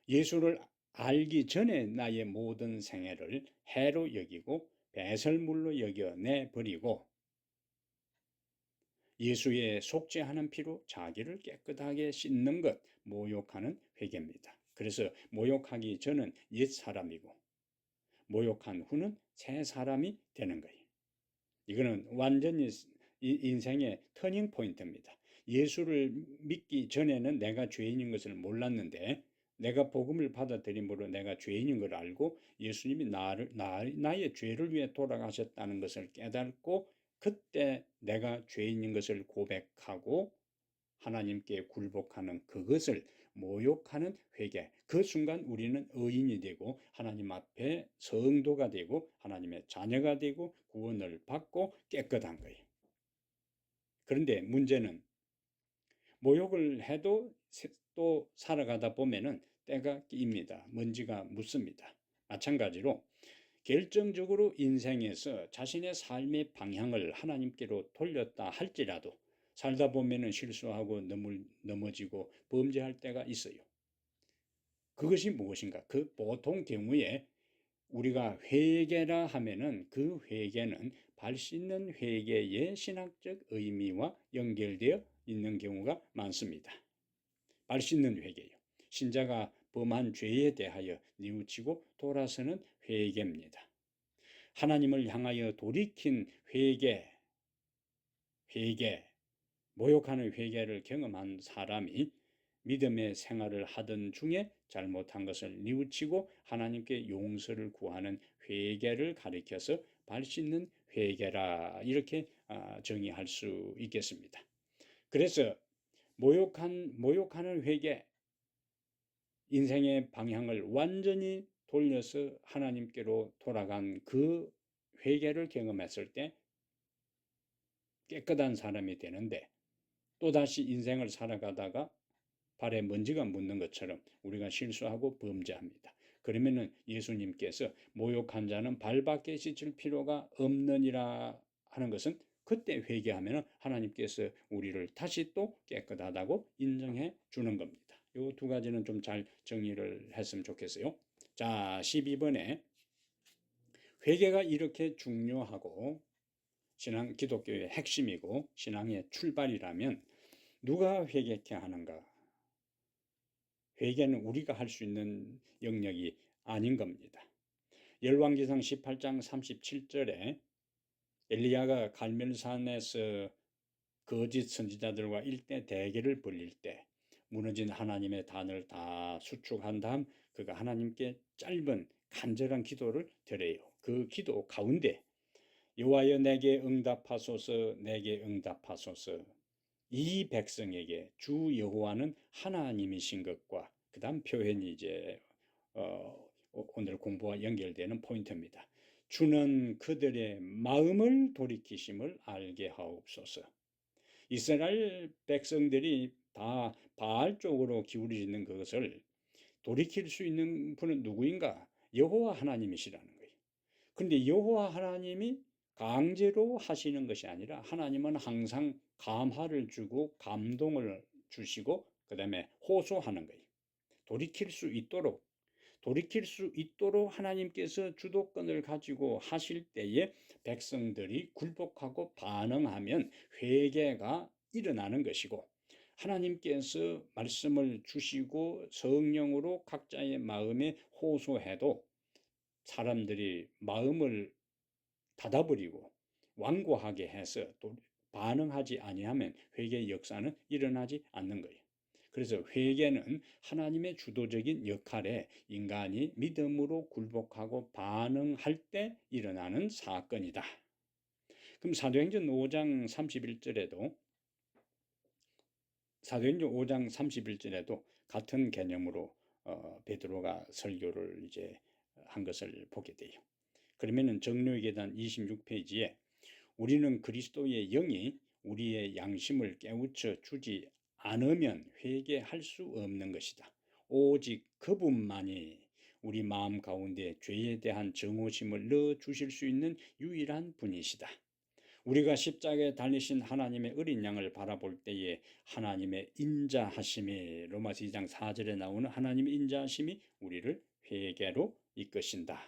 Speaker 1: 예수를 알기 전에 나의 모든 생애를 해로 여기고 배설물로 여겨 내버리고 예수의 속죄하는 피로 자기를 깨끗하게 씻는 것, 모욕하는 회개입니다. 그래서 모욕하기 전은 옛 사람이고 모욕한 후는 새 사람이 되는 거예요. 이거는 완전히 인생의 터닝 포인트입니다. 예수를 믿기 전에는 내가 죄인인 것을 몰랐는데, 내가 복음을 받아들임으로 내가 죄인인 걸 알고 예수님이 나의 죄를 위해 돌아가셨다는 것을 깨닫고, 그때 내가 죄인인 것을 고백하고 하나님께 굴복하는 그것을 모욕하는 회개. 그 순간 우리는 의인이 되고 하나님 앞에 성도가 되고 하나님의 자녀가 되고 구원을 받고 깨끗한 거예요. 그런데 문제는 모욕을 해도 또 살아가다 보면은 때가 끼입니다. 먼지가 묻습니다. 마찬가지로 결정적으로 인생에서 자신의 삶의 방향을 하나님께로 돌렸다 할지라도 살다 보면은 실수하고 넘어지고 범죄할 때가 있어요. 그것이 무엇인가? 그 보통 경우에 우리가 회개라 하면은 그 회개는 발 씻는 회개의 신학적 의미와 연결되어 있는 경우가 많습니다. 발 씻는 회개요. 신자가 범한 죄에 대하여 뉘우치고 돌아서는 회개입니다. 하나님을 향하여 돌이킨 회개, 모욕하는 회개를 경험한 사람이 믿음의 생활을 하던 중에 잘못한 것을 뉘우치고 하나님께 용서를 구하는 회개를 가리켜서 발 씻는 회개라, 이렇게 정의할 수 있겠습니다. 그래서 모욕하는 회개, 인생의 방향을 완전히 돌려서 하나님께로 돌아간 그 회개를 경험했을 때 깨끗한 사람이 되는데, 또다시 인생을 살아가다가 발에 먼지가 묻는 것처럼 우리가 실수하고 범죄합니다. 그러면은 예수님께서 모욕한 자는 발밖에 씻을 필요가 없느니라 하는 것은, 그때 회개하면 하나님께서 우리를 다시 또 깨끗하다고 인정해 주는 겁니다. 이 두 가지는 좀 잘 정리를 했으면 좋겠어요. 자, 12번에 회개가 이렇게 중요하고 기독교의 핵심이고 신앙의 출발이라면 누가 회개케 하는가? 회개는 우리가 할 수 있는 영역이 아닌 겁니다. 열왕기상 18장 37절에 엘리야가 갈멜산에서 거짓 선지자들과 일대 대결을 벌일 때 무너진 하나님의 단을 다 수축한 다음 그가 하나님께 짧은 간절한 기도를 드려요. 그 기도 가운데 여호와여 내게 응답하소서, 내게 응답하소서, 이 백성에게 주 여호와는 하나님이신 것과 그 다음 표현이 이제 오늘 공부와 연결되는 포인트입니다. 주는 그들의 마음을 돌이키심을 알게 하옵소서. 이스라엘 백성들이 다 바알 쪽으로 기울이는 것을 돌이킬 수 있는 분은 누구인가? 여호와 하나님이시라는 거예요. 그런데 여호와 하나님이 강제로 하시는 것이 아니라 하나님은 항상 감화를 주고 감동을 주시고 그 다음에 호소하는 거예요. 돌이킬 수 있도록 하나님께서 주도권을 가지고 하실 때에 백성들이 굴복하고 반응하면 회개가 일어나는 것이고, 하나님께서 말씀을 주시고 성령으로 각자의 마음에 호소해도 사람들이 마음을 닫아버리고 완고하게 해서 또 반응하지 아니하면 회개의 역사는 일어나지 않는 거예요. 그래서 회개는 하나님의 주도적인 역할에 인간이 믿음으로 굴복하고 반응할 때 일어나는 사건이다. 그럼 사도행전 5장 31절에도 같은 개념으로 베드로가 설교를 이제 한 것을 보게 돼요. 그러면은 정료의 계단 26페이지에 우리는 그리스도의 영이 우리의 양심을 깨우쳐 주지 않으면 회개할 수 없는 것이다. 오직 그분만이 우리 마음 가운데 죄에 대한 정오심을 넣어 주실 수 있는 유일한 분이시다. 우리가 십자가에 달리신 하나님의 어린 양을 바라볼 때에 하나님의 인자하심이, 로마서 2장 4절에 나오는 하나님의 인자하심이 우리를 회개로 이끄신다.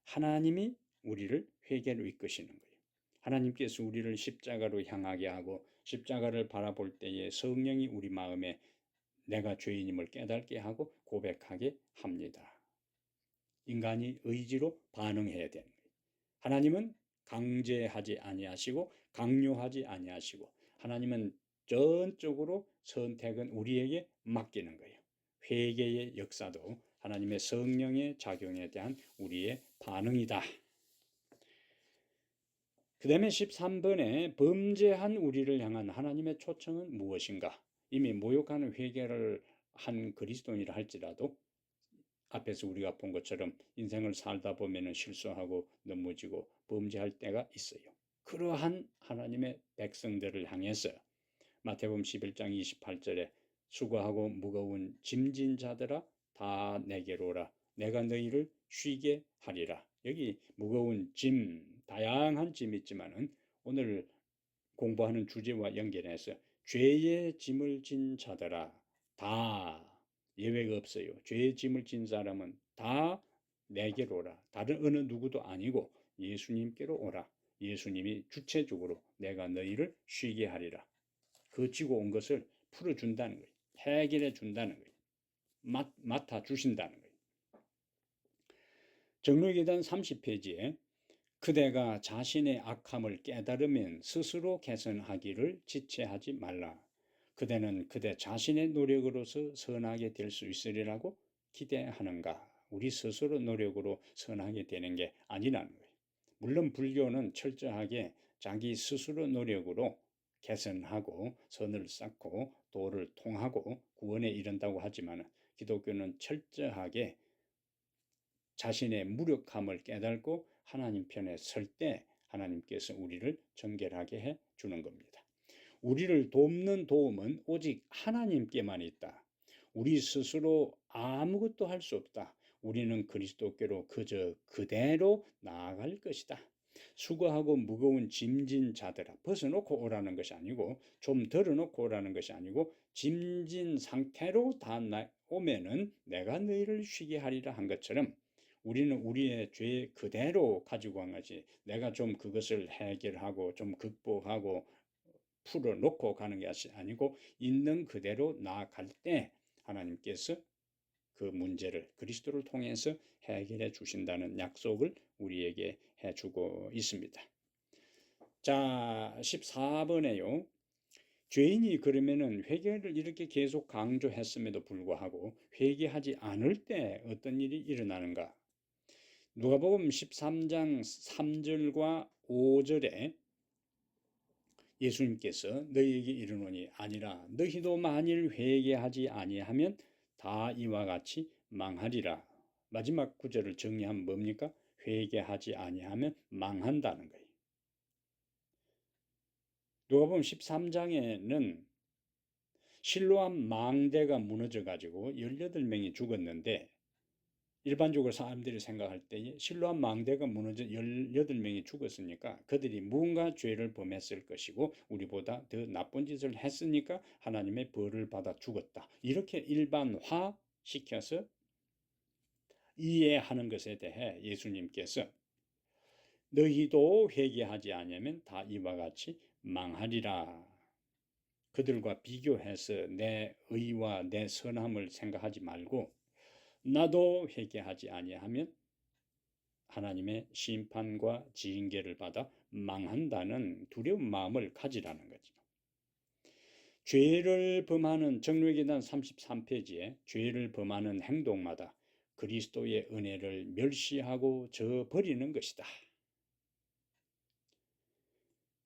Speaker 1: 하나님이 우리를 회개로 이끄시는 거예요. 하나님께서 우리를 십자가로 향하게 하고 십자가를 바라볼 때에 성령이 우리 마음에 내가 죄인임을 깨닫게 하고 고백하게 합니다. 인간이 의지로 반응해야 되는 거예요. 하나님은 강제하지 아니하시고 강요하지 아니하시고 하나님은 전적으로 선택은 우리에게 맡기는 거예요. 회개의 역사도 하나님의 성령의 작용에 대한 우리의 반응이다. 그 다음에 13번에 범죄한 우리를 향한 하나님의 초청은 무엇인가? 이미 모욕하는 회개를 한 그리스도인이라 할지라도 앞에서 우리가 본 것처럼 인생을 살다 보면 실수하고 넘어지고 범죄할 때가 있어요. 그러한 하나님의 백성들을 향해서 마태복음 11장 28절에 수고하고 무거운 짐진 자들아 다 내게로 오라 내가 너희를 쉬게 하리라. 여기 무거운 짐, 다양한 짐이 있지만은 오늘 공부하는 주제와 연결해서 죄의 짐을 진 자들아, 다 예외가 없어요. 죄의 짐을 진 사람은 다 내게로 오라. 다른 어느 누구도 아니고 예수님께로 오라. 예수님이 주체적으로 내가 너희를 쉬게 하리라. 그 지고 온 것을 풀어준다는 거예요. 해결해 준다는 거예요. 맡아 주신다는 거예요. 정로기단 30페이지에 그대가 자신의 악함을 깨달으면 스스로 개선하기를 지체하지 말라. 그대는 그대 자신의 노력으로서 선하게 될 수 있으리라고 기대하는가? 우리 스스로 노력으로 선하게 되는 게 아니라는 거예요. 물론 불교는 철저하게 자기 스스로 노력으로 개선하고 선을 쌓고 도를 통하고 구원에 이른다고 하지만 기독교는 철저하게 자신의 무력함을 깨닫고 하나님 편에 설 때 하나님께서 우리를 정결하게 해 주는 겁니다. 우리를 돕는 도움은 오직 하나님께만 있다. 우리 스스로 아무것도 할 수 없다. 우리는 그리스도께로 그저 그대로 나아갈 것이다. 수고하고 무거운 짐진 자들아, 벗어놓고 오라는 것이 아니고 좀 덜어놓고 오라는 것이 아니고 짐진 상태로 다 오면은 내가 너희를 쉬게 하리라 한 것처럼 우리는 우리의 죄 그대로 가지고 간 것이 내가 좀 그것을 해결하고 좀 극복하고 풀어놓고 가는 것이 아니고 있는 그대로 나아갈 때 하나님께서 그 문제를 그리스도를 통해서 해결해 주신다는 약속을 우리에게 해주고 있습니다. 자, 14번에요. 죄인이 그러면은 회개를 이렇게 계속 강조했음에도 불구하고 회개하지 않을 때 어떤 일이 일어나는가? 누가복음 13장 3절과 5절에 예수님께서 너희에게 이르노니 아니라 너희도 만일 회개하지 아니하면 다 이와 같이 망하리라. 마지막 구절을 정리하면 뭡니까? 회개하지 아니하면 망한다는 거예요. 누가복음 13장에는 실로암 망대가 무너져 가지고 18명이 죽었는데 일반적으로 사람들이 생각할 때에 실로암 망대가 무너져 18명이 죽었으니까 그들이 무언가 죄를 범했을 것이고 우리보다 더 나쁜 짓을 했으니까 하나님의 벌을 받아 죽었다. 이렇게 일반화시켜서 이해하는 것에 대해 예수님께서 너희도 회개하지 않으면 다 이와 같이 망하리라. 그들과 비교해서 내 의와 내 선함을 생각하지 말고 나도 회개하지 아니하면 하나님의 심판과 징계를 받아 망한다는 두려운 마음을 가지라는 거죠. 죄를 범하는 정로기단 33페이지에 죄를 범하는 행동마다 그리스도의 은혜를 멸시하고 저버리는 것이다.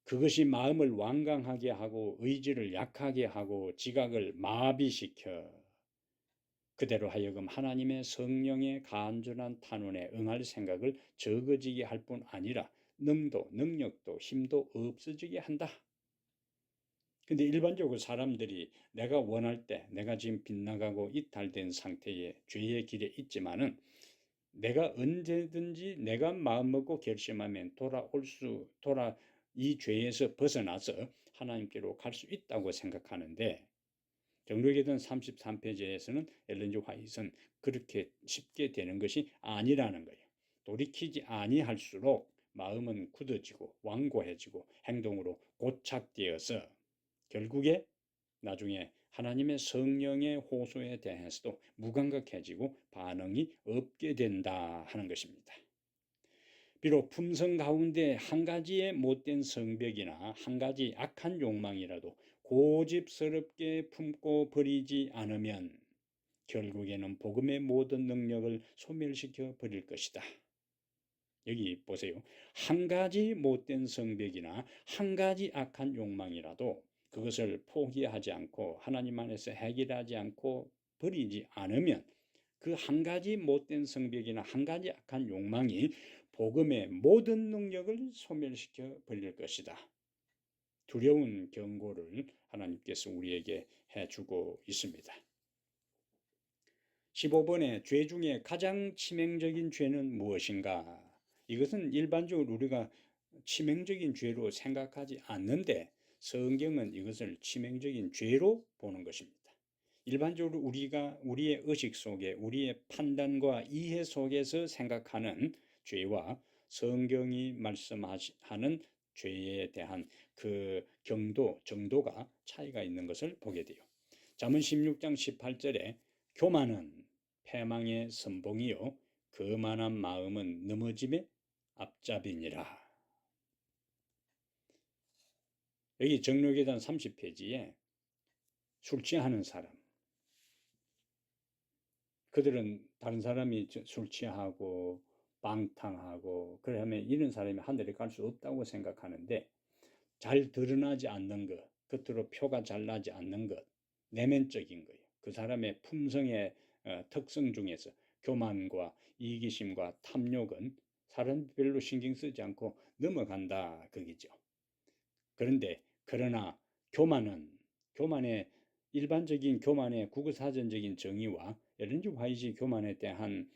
Speaker 1: 그것이 마음을 완강하게 하고 의지를 약하게 하고 지각을 마비시켜 그대로 하여금 하나님의 성령의 간절한 탄원에 응할 생각을 적어지게 할 뿐 아니라 능도, 능력도, 힘도 없어지게 한다. 근데 일반적으로 사람들이 내가 원할 때 내가 지금 빗나가고 이탈된 상태의 죄의 길에 있지만은 내가 언제든지 내가 마음먹고 결심하면 이 죄에서 벗어나서 하나님께로 갈 수 있다고 생각하는데, 정로기전 33페이지에서는 엘렌 G. 화이트는 그렇게 쉽게 되는 것이 아니라는 거예요. 돌이키지 아니할수록 마음은 굳어지고 완고해지고 행동으로 고착되어서 결국에 나중에 하나님의 성령의 호소에 대해서도 무감각해지고 반응이 없게 된다 하는 것입니다. 비록 품성 가운데 한 가지의 못된 성벽이나 한 가지 악한 욕망이라도 고집스럽게 품고 버리지 않으면 결국에는 복음의 모든 능력을 소멸시켜 버릴 것이다. 여기 보세요. 한 가지 못된 성벽이나 한 가지 악한 욕망이라도 그것을 포기하지 않고 하나님 안에서 해결하지 않고 버리지 않으면 그 한 가지 못된 성벽이나 한 가지 악한 욕망이 복음의 모든 능력을 소멸시켜 버릴 것이다. 두려운 경고를 하나님께서 우리에게 해주고 있습니다. 15번에 죄 중에 가장 치명적인 죄는 무엇인가? 이것은 일반적으로 우리가 치명적인 죄로 생각하지 않는데 성경은 이것을 치명적인 죄로 보는 것입니다. 일반적으로 우리가 우리의 의식 속에 우리의 판단과 이해 속에서 생각하는 죄와 성경이 말씀하는 죄에 대한 그 정도가 차이가 있는 것을 보게 돼요. 잠언 16장 18절에 교만은 패망의 선봉이요 거만한 마음은 넘어짐의 앞잡이니라. 여기 정로계단 30페이지에 술 취하는 사람, 그들은 다른 사람이 술 취하고 방탕하고 그러면 이런 사람이 하늘에 갈 수 없다고 생각하는데, 잘 드러나지 않는 것, 겉으로 표가 잘 나지 않는 것, 내면적인 거예요. 그 사람의 품성의 특성 중에서 교만과 이기심과 탐욕은 사람 별로 신경 쓰지 않고 넘어간다 그기죠. 그러나 교만의 일반적인 교만의 국어사전적인 정의와 엘렌 G. 화이트 교만에 대한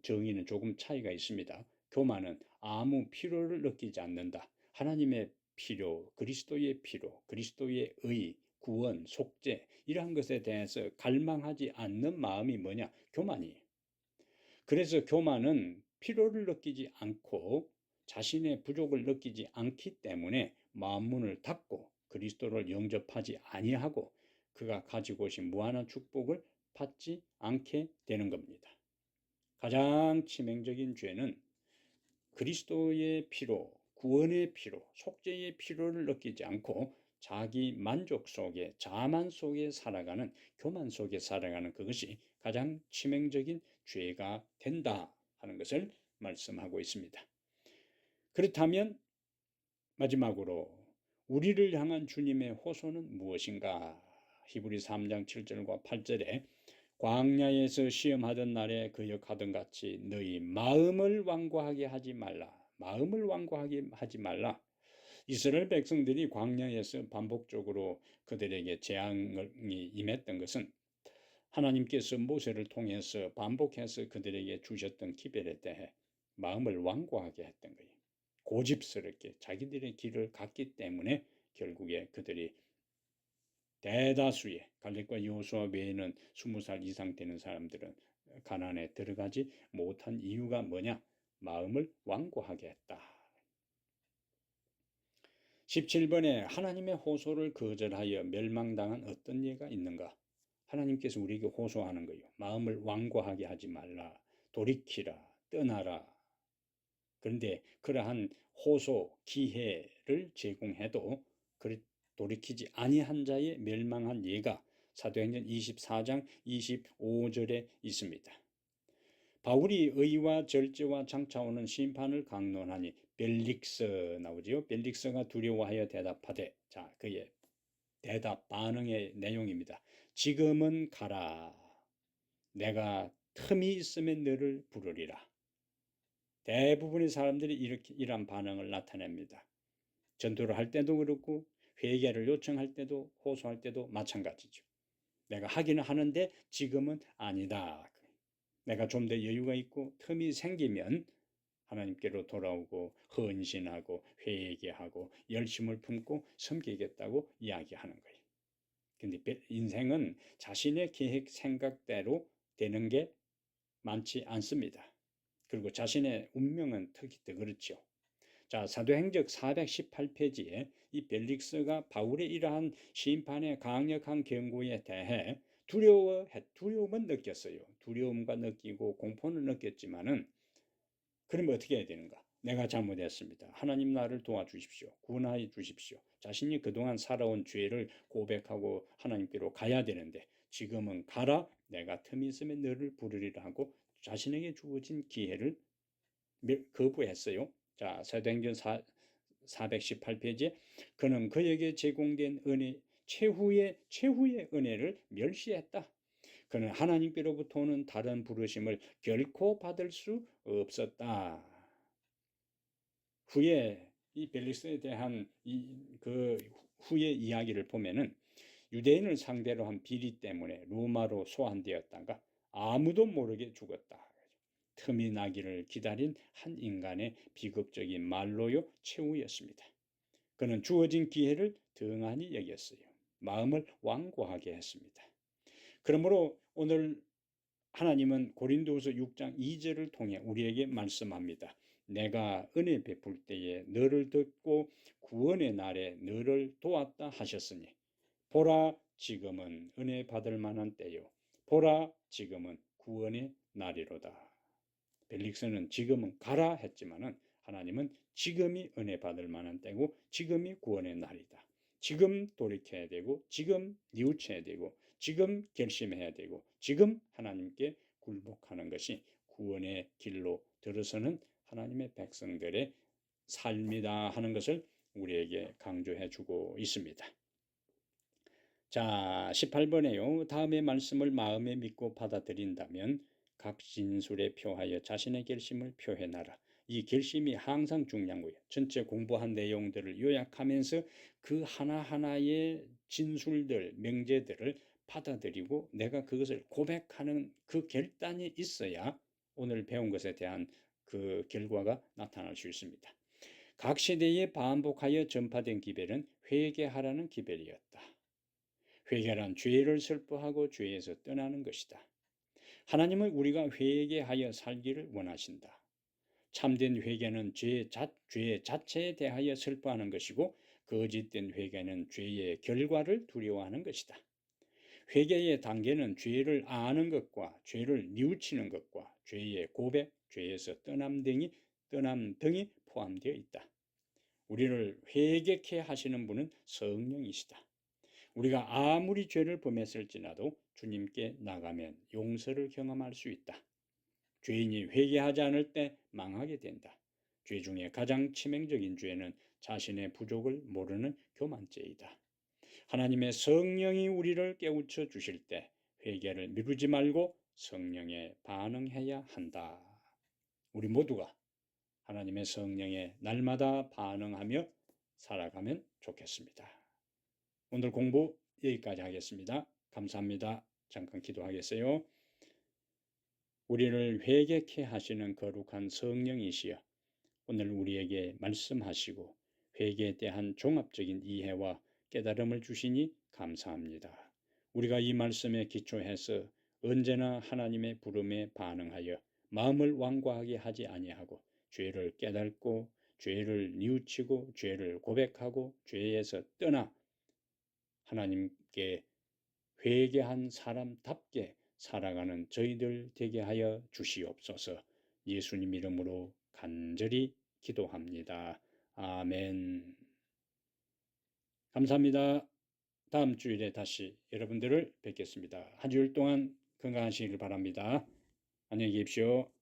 Speaker 1: 정의는 조금 차이가 있습니다. 교만은 아무 필요를 느끼지 않는다. 하나님의 필요, 그리스도의 필요, 그리스도의 의, 구원, 속죄 이러한 것에 대해서 갈망하지 않는 마음이 뭐냐? 교만이에요. 그래서 교만은 필요를 느끼지 않고 자신의 부족을 느끼지 않기 때문에 마음문을 닫고 그리스도를 영접하지 아니하고 그가 가지고 오신 무한한 축복을 받지 않게 되는 겁니다. 가장 치명적인 죄는 그리스도의 피로, 구원의 피로, 속죄의 피로를 느끼지 않고 자기 만족 속에, 자만 속에 살아가는, 교만 속에 살아가는 그것이 가장 치명적인 죄가 된다 하는 것을 말씀하고 있습니다. 그렇다면 마지막으로 우리를 향한 주님의 호소는 무엇인가? 히브리 3장 7절과 8절에 광야에서 시험하던 날에 거역하던 같이 너희 마음을 완고하게 하지 말라. 마음을 완고하게 하지 말라. 이스라엘 백성들이 광야에서 반복적으로 그들에게 재앙이 임했던 것은 하나님께서 모세를 통해서 반복해서 그들에게 주셨던 기별에 대해 마음을 완고하게 했던 거예요. 고집스럽게 자기들의 길을 갔기 때문에 결국에 그들이 대다수의 갈렙과 여호수아 외에는 20살 이상 되는 사람들은 가나안에 들어가지 못한 이유가 뭐냐? 마음을 완고하게 했다. 17번에 하나님의 호소를 거절하여 멸망당한 어떤 예가 있는가? 하나님께서 우리에게 호소하는 거예요. 마음을 완고하게 하지 말라. 돌이키라. 떠나라. 그런데 그러한 호소, 기회를 제공해도 돌이키지 아니한 자의 멸망한 예가 사도행전 24장 25절에 있습니다. 바울이 의와 절제와 장차오는 심판을 강론하니 벨릭스 나오지요. 벨릭스가 두려워하여 대답하되, 자, 그의 대답 반응의 내용입니다. 지금은 가라. 내가 틈이 있으면 너를 부르리라. 대부분의 사람들이 이러한 반응을 나타냅니다. 전도를 할 때도 그렇고 회개를 요청할 때도 호소할 때도 마찬가지죠. 내가 하기는 하는데 지금은 아니다. 내가 좀 더 여유가 있고 틈이 생기면 하나님께로 돌아오고 헌신하고 회개하고 열심을 품고 섬기겠다고 이야기하는 거예요. 근데 인생은 자신의 계획 생각대로 되는 게 많지 않습니다. 그리고 자신의 운명은 특히 더 그렇죠. 자, 사도행적 418페이지에 이 벨릭스가 바울의 이러한 심판의 강력한 경고에 대해 두려움은 느꼈어요. 두려움과 느끼고 공포는 느꼈지만은 그러면 어떻게 해야 되는가? 내가 잘못했습니다. 하나님 나를 도와주십시오. 구원하여 주십시오. 자신이 그동안 살아온 죄를 고백하고 하나님께로 가야 되는데 지금은 가라. 내가 틈이 있으면 너를 부르리라 하고 자신에게 주어진 기회를 거부했어요. 자, 사도행전 418페이지에 그는 그에게 제공된 은혜 최후의 은혜를 멸시했다. 그는 하나님께로부터 오는 다른 부르심을 결코 받을 수 없었다. 후에 이 벨릭스에 대한 그 후의 이야기를 보면은 유대인을 상대로 한 비리 때문에 로마로 소환되었다가 아무도 모르게 죽었다. 틈이 나기를 기다린 한 인간의 비극적인 말로요 최후였습니다. 그는 주어진 기회를 등한히 여겼어요. 마음을 완고하게 했습니다. 그러므로 오늘 하나님은 고린도후서 6장 2절을 통해 우리에게 말씀합니다. 내가 은혜 베풀 때에 너를 듣고 구원의 날에 너를 도왔다 하셨으니 보라 지금은 은혜 받을 만한 때요 보라 지금은 구원의 날이로다. 벨릭스는 지금은 가라 했지만은 하나님은 지금이 은혜 받을 만한 때고 지금이 구원의 날이다. 지금 돌이켜야 되고 지금 뉘우쳐야 되고 지금 결심해야 되고 지금 하나님께 굴복하는 것이 구원의 길로 들어서는 하나님의 백성들의 삶이다 하는 것을 우리에게 강조해 주고 있습니다. 자, 18번에요. 다음의 말씀을 마음에 믿고 받아들인다면 각 진술에 표하여 자신의 결심을 표해놔라. 이 결심이 항상 중요한 거예요. 전체 공부한 내용들을 요약하면서 그 하나하나의 진술들, 명제들을 받아들이고 내가 그것을 고백하는 그 결단이 있어야 오늘 배운 것에 대한 그 결과가 나타날 수 있습니다. 각 시대에 반복하여 전파된 기별은 회개하라는 기별이었다. 회개란 죄를 슬퍼하고 죄에서 떠나는 것이다. 하나님은 우리가 회개하여 살기를 원하신다. 참된 회개는 죄 자체에 대하여 슬퍼하는 것이고 거짓된 회개는 죄의 결과를 두려워하는 것이다. 회개의 단계는 죄를 아는 것과 죄를 뉘우치는 것과 죄의 고백, 죄에서 떠남 등이 포함되어 있다. 우리를 회개케 하시는 분은 성령이시다. 우리가 아무리 죄를 범했을지라도 주님께 나가면 용서를 경험할 수 있다. 죄인이 회개하지 않을 때 망하게 된다. 죄 중에 가장 치명적인 죄는 자신의 부족을 모르는 교만죄이다. 하나님의 성령이 우리를 깨우쳐 주실 때 회개를 미루지 말고 성령에 반응해야 한다. 우리 모두가 하나님의 성령에 날마다 반응하며 살아가면 좋겠습니다. 오늘 공부 여기까지 하겠습니다. 감사합니다. 잠깐 기도하겠어요. 우리를 회개케 하시는 거룩한 성령이시여 오늘 우리에게 말씀하시고 회개에 대한 종합적인 이해와 깨달음을 주시니 감사합니다. 우리가 이 말씀에 기초해서 언제나 하나님의 부름에 반응하여 마음을 완고하게 하지 아니하고 죄를 깨닫고 죄를 뉘우치고 죄를 고백하고 죄에서 떠나 하나님께 회개한 사람답게 살아가는 저희들 되게 하여 주시옵소서. 예수님 이름으로 간절히 기도합니다. 아멘. 감사합니다. 다음 주일에 다시 여러분들을 뵙겠습니다. 한 주일 동안 건강하시길 바랍니다. 안녕히 계십시오.